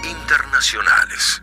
internacionales.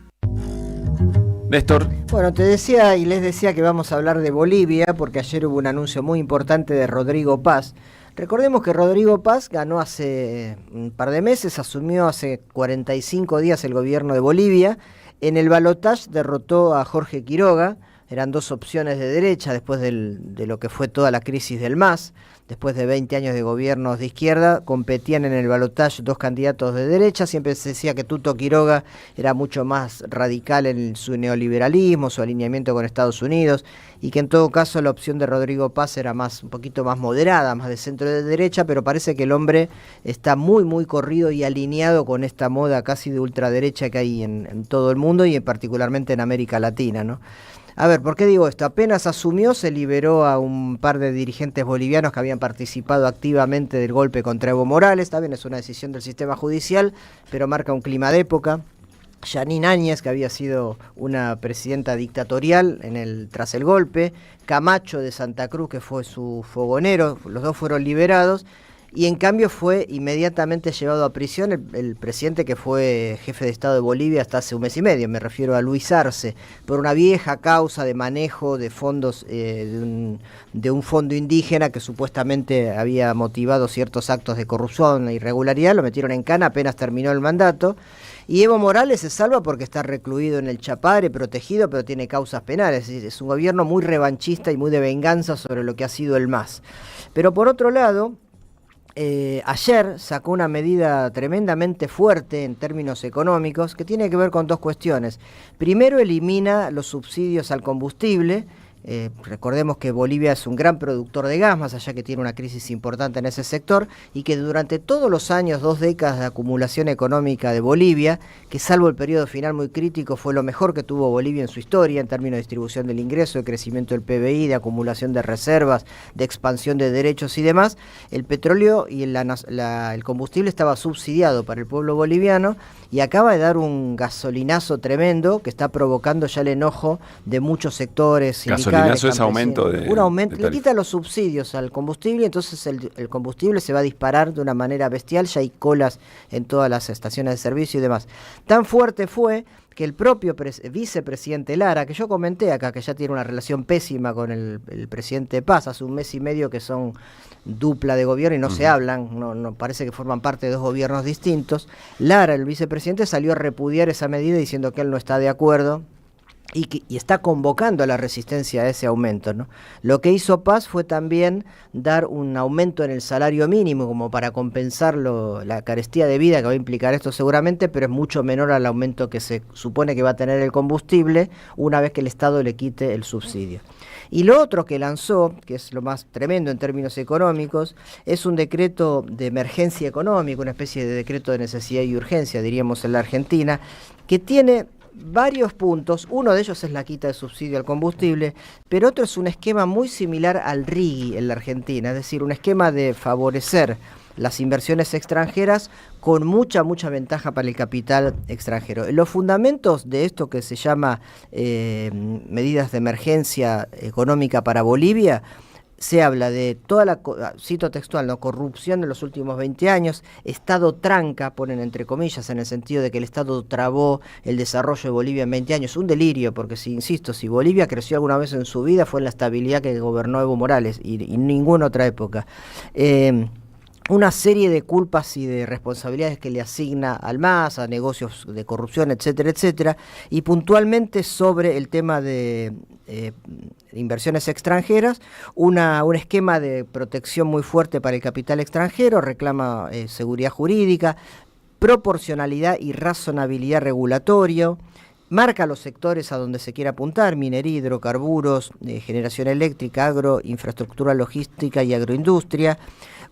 Néstor. Bueno, te decía y les decía que vamos a hablar de Bolivia porque ayer hubo un anuncio muy importante de Rodrigo Paz. Recordemos que Rodrigo Paz ganó hace un par de meses, asumió hace 45 días el gobierno de Bolivia. En el balotaje derrotó a Jorge Quiroga. Eran dos opciones de derecha después de lo que fue toda la crisis del MAS. Después de 20 años de gobiernos de izquierda, competían en el balotaje dos candidatos de derecha. Siempre se decía que Tuto Quiroga era mucho más radical en su neoliberalismo, su alineamiento con Estados Unidos, y que en todo caso la opción de Rodrigo Paz era un poquito más moderada, más de centro de derecha, pero parece que el hombre está muy corrido y alineado con esta moda casi de ultraderecha que hay en todo el mundo y particularmente en América Latina, ¿no? A ver, ¿por qué digo esto? Apenas asumió, se liberó a un par de dirigentes bolivianos que habían participado activamente del golpe contra Evo Morales. También es una decisión del sistema judicial, pero marca un clima de época. Yanine Áñez, que había sido una presidenta dictatorial tras el golpe. Camacho de Santa Cruz, que fue su fogonero. Los dos fueron liberados. Y en cambio fue inmediatamente llevado a prisión el presidente que fue jefe de Estado de Bolivia hasta hace un mes y medio, me refiero a Luis Arce, por una vieja causa de manejo de fondos de un fondo indígena que supuestamente había motivado ciertos actos de corrupción e irregularidad. Lo metieron en cana apenas terminó el mandato. Y Evo Morales se salva porque está recluido en el Chapadre, protegido, pero tiene causas penales. Es un gobierno muy revanchista y muy de venganza sobre lo que ha sido el MAS. Pero por otro lado, ayer sacó una medida tremendamente fuerte en términos económicos que tiene que ver con dos cuestiones. Primero, elimina los subsidios al combustible. Recordemos que Bolivia es un gran productor de gas, más allá que tiene una crisis importante en ese sector, y que durante todos los años, 2 décadas de acumulación económica de Bolivia, que salvo el periodo final muy crítico, fue lo mejor que tuvo Bolivia en su historia, en términos de distribución del ingreso, de crecimiento del PBI, de acumulación de reservas, de expansión de derechos y demás. El petróleo y el combustible estaba subsidiado para el pueblo boliviano, y acaba de dar un gasolinazo tremendo que está provocando ya el enojo de muchos sectores sindicales. Gasolinazo es aumento de... Un aumento, le quita los subsidios al combustible, entonces el combustible se va a disparar de una manera bestial. Ya hay colas en todas las estaciones de servicio y demás. Tan fuerte fue que el propio vicepresidente Lara, que yo comenté acá, que ya tiene una relación pésima con el presidente Paz, hace un mes y medio que son dupla de gobierno y no se hablan, no parece que forman parte de dos gobiernos distintos. Lara, el vicepresidente, salió a repudiar esa medida diciendo que él no está de acuerdo y está convocando a la resistencia a ese aumento, ¿no? Lo que hizo Paz fue también dar un aumento en el salario mínimo como para compensar la carestía de vida que va a implicar esto seguramente, pero es mucho menor al aumento que se supone que va a tener el combustible una vez que el Estado le quite el subsidio. Y lo otro que lanzó, que es lo más tremendo en términos económicos, es un decreto de emergencia económica, una especie de decreto de necesidad y urgencia, diríamos en la Argentina, que tiene varios puntos. Uno de ellos es la quita de subsidio al combustible, pero otro es un esquema muy similar al RIGI en la Argentina, es decir, un esquema de favorecer las inversiones extranjeras con mucha ventaja para el capital extranjero. Los fundamentos de esto que se llama medidas de emergencia económica para Bolivia, se habla de toda cito textual, ¿no?, corrupción de los últimos 20 años, Estado tranca, ponen entre comillas, en el sentido de que el Estado trabó el desarrollo de Bolivia en 20 años. Un delirio, porque si Bolivia creció alguna vez en su vida fue en la estabilidad que gobernó Evo Morales y ninguna otra época. Una serie de culpas y de responsabilidades que le asigna al MAS, a negocios de corrupción, etcétera, y puntualmente sobre el tema de inversiones extranjeras, un esquema de protección muy fuerte para el capital extranjero, reclama seguridad jurídica, proporcionalidad y razonabilidad regulatorio, marca los sectores a donde se quiere apuntar: minería, hidrocarburos, generación eléctrica, agro, infraestructura logística y agroindustria.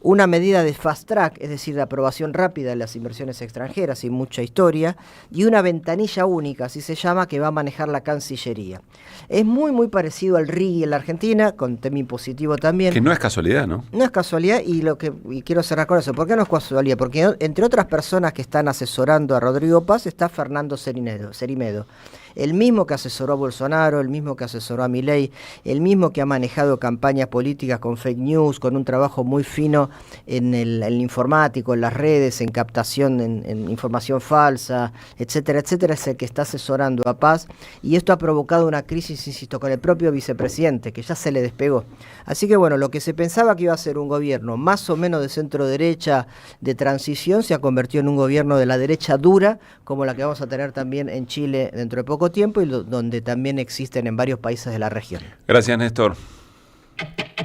Una medida de fast track, es decir, de aprobación rápida de las inversiones extranjeras sin mucha historia, y una ventanilla única, así se llama, que va a manejar la Cancillería. Es muy parecido al RIGI en la Argentina, con tema impositivo también. Que no es casualidad, ¿no? No es casualidad, y quiero cerrar con eso. ¿Por qué no es casualidad? Porque entre otras personas que están asesorando a Rodrigo Paz está Fernando Cerimedo. el mismo que asesoró a Bolsonaro, el mismo que asesoró a Milei, el mismo que ha manejado campañas políticas con fake news, con un trabajo muy fino en el informático, en las redes, en captación, en información falsa, etcétera, etcétera, es el que está asesorando a Paz, y esto ha provocado una crisis, insisto, con el propio vicepresidente, que ya se le despegó. Así que bueno, lo que se pensaba que iba a ser un gobierno más o menos de centro derecha, de transición, se ha convertido en un gobierno de la derecha dura, como la que vamos a tener también en Chile dentro de poco tiempo, y donde también existen en varios países de la región. Gracias, Néstor.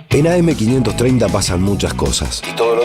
En AM530 pasan muchas cosas. Y todo lo